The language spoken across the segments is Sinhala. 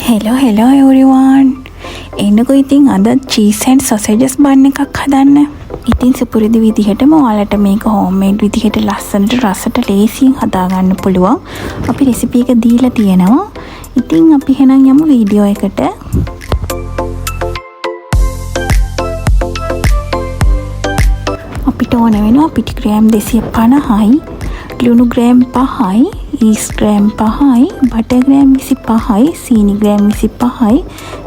Hello everyone. එන්නකෝ ඉතින් අද cheese and sausages බන් එකක් හදන්න. ඉතින් සුපුරුදු විදිහටම ඔයාලට මේක homemade විදිහට ලස්සනට රසට ලේසියෙන් හදා ගන්න පුළුවන්. අපි රෙසිපි එක දීලා තියෙනවා. ඉතින් අපි එහෙනම් යමු වීඩියෝ එකට. අපිට ඕන වෙනවා පිටි ග්‍රෑම් 250යි, ලුණු ග්‍රෑම් 5යි, ඊස් ග්‍රෑම් 5යි, බටර් ග්‍රෑම් 25යි, සීනි ග්‍රෑම් 25යි,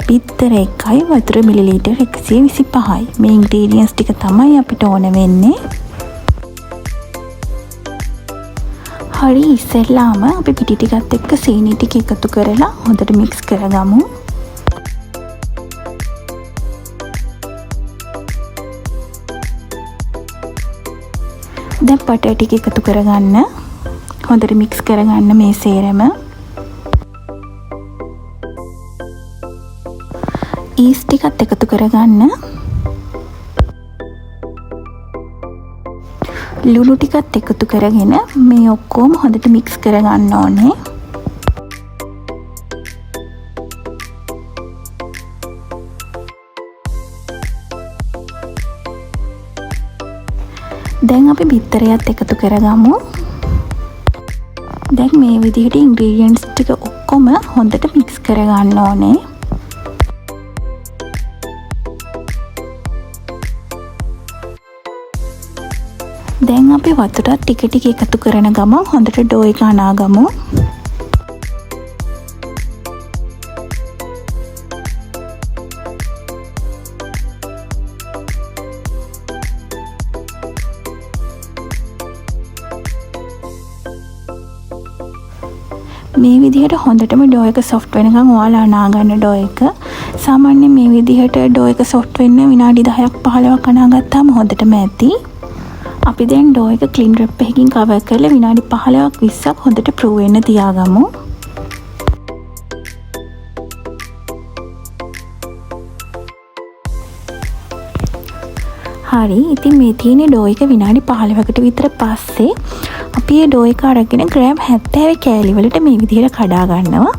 බිත්තර 1යි, වතුර මිලිලීටර් 125යි. මේ ඉන්ග්‍රීඩියන්ට්ස් ටික තමයි අපිට ඕන වෙන්නේ. හරි, ඉස්සෙල්ලාම අපි පිටි ටිකත් එක්ක සීනි ටික එකතු කරලා හොඳට මික්ස් කරගමු. දැන් බටර් ටික එකතු කරගන්න. හොඳට මික්ස් කරගන්න මේ සේරම. ඊස් ටිකත් එකතු කරගන්න. ලුණු ටිකත් එකතු කරගෙන මේ ඔක්කොම හොඳට මික්ස් කරගන්න ඕනේ. දැන් අපි බිත්තරයත් එකතු කරගමු. දැන් මේ විදිහට ඉන්ග්‍රීඩියන්ට්ස් ටික ඔක්කොම හොඳට මික්ස් කරගන්න ඕනේ. දැන් අපි වතුරත් ටික ටික එකතු කරන ගමන් හොඳට ඩෝ එක අනාගමු. මේ විදිහට හොඳටම ඩෝ එක සොෆ්ට් වෙනකන් ඔයාලා අනාගන්න ඩෝ එක. සාමාන්‍යයෙන් මේ විදිහට ඩෝ එක සොෆ්ට් වෙන්න විනාඩි 10ක් 15ක් අනාගත්තාම හොඳටම ඇති. අපි දැන් ඩෝ එක ක්ලින් රැප් එකකින් කවර් කරලා විනාඩි 15ක් 20ක් හොඳට ප්‍රූ වෙන්න තියාගමු. හරි, ඉතින් මේ තියෙන ඩෝ එක විනාඩි 15කට විතර පස්සේ අපි මේ ඩෝ එක අරගෙන ග්‍රෑම් 70 කෑලි වලට මේ විදිහට කඩා ගන්නවා.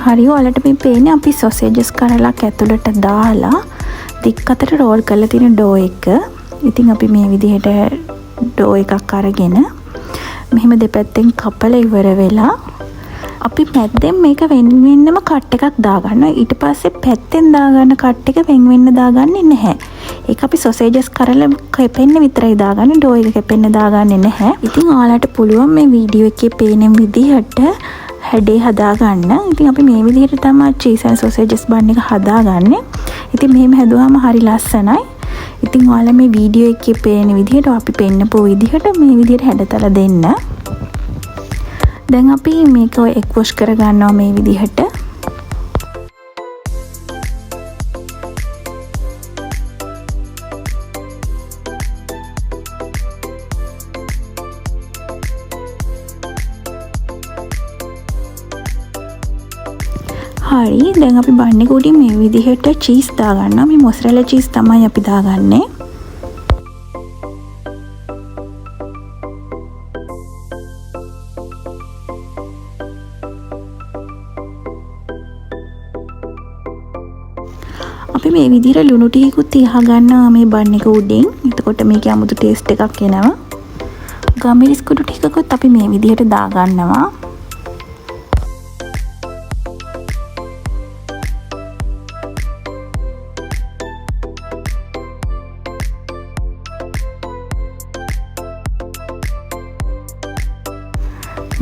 හරි, ඔයාලට මේ පේන්නේ අපි සොසේජස් කරලක් ඇතුළට දාලා දික් අතට රෝල් කරලා තියෙන ඩෝ එක. ඉතින් අපි මේ විදිහට ඩෝ එකක් අරගෙන මෙහෙම දෙපැත්තෙන් කපලා ඉවර වෙලා අපි පැත්තෙන් මේක වෙන වෙනම කට් එකක් දාගන්නවා. ඊට පස්සේ පැත්තෙන් දාගන්න කට් එක වෙන වෙන්න දාගන්නේ නැහැ. ඒක අපි සොසේජස් කරලා කැපෙන්න විතරයි දාගන්නේ. ඩෝ එක කැපෙන්න දාගන්නේ නැහැ. ඉතින් ඔයාලට පුළුවන් මේ වීඩියෝ එකේ පේන විදිහට හැඩේ හදාගන්න. ඉතින් අපි මේ විදිහට තමයි cheese and sausages බන් එක හදාගන්නේ. ඉතින් මෙහෙම හැදුවාම හරි ලස්සනයි. ඉතින් ඔයාලා මේ වීඩියෝ එකේ පේන විදිහට අපි පෙන්නපු විදිහට මේ විදිහට හැඩතල දෙන්න. දැන් අපි මේක එක් වොෂ් කරගන්නවා මේ විදිහට. හරි, දැන් අපි බන් එක උඩින් මේ විදිහට චීස් දාගන්නවා. මේ මොසරෙලා චීස් තමයි අපි දාගන්නේ. අපි මේ විදිහට ලුණු ටිකකුත් තියා ගන්නවා මේ බන් එක උඩින්. එතකොට මේකේ අමුතු ටේස්ට් එකක් එනවා. ගම්මිරිස් කුඩු ටිකකුත් අපි මේ විදිහට දාගන්නවා.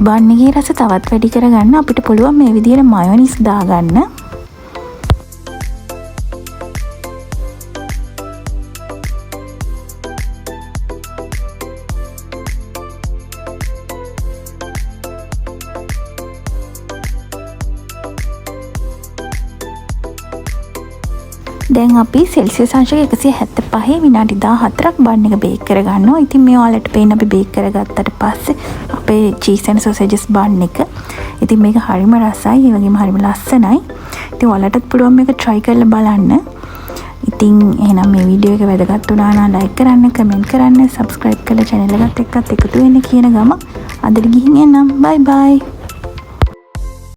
බන් එකේ රස තවත් වැඩි කරගන්න අපිට පුළුවන් මේ විදිහට මයොනීස් දාගන්න. දැන් අපි සෙල්සියස් අංශක 175 විනාඩි 14ක් බන් එක බේක් කරගන්නවා. ඉතින් මේ ඔයාලට පේන අපි බේක් කරගත්තට පස්සේ අපේ චීස් ඇන්ඩ් සොසේජස් බන් එක. ඉතින් මේක හරිම රසයි, ඒ වගේම හරිම ලස්සනයි. ඉතින් ඔයාලටත් පුළුවන් මේක try කරලා බලන්න. ඉතින් එහෙනම් මේ වීඩියෝ එක වැදගත් වුණා නම් ලයික් කරන්න, කමෙන්ට් කරන්න, subscribe කරලා channel එකත් එක්කත් එකතු වෙන්න කියන ගම අදට ගිහින් එන්නම්. bye bye.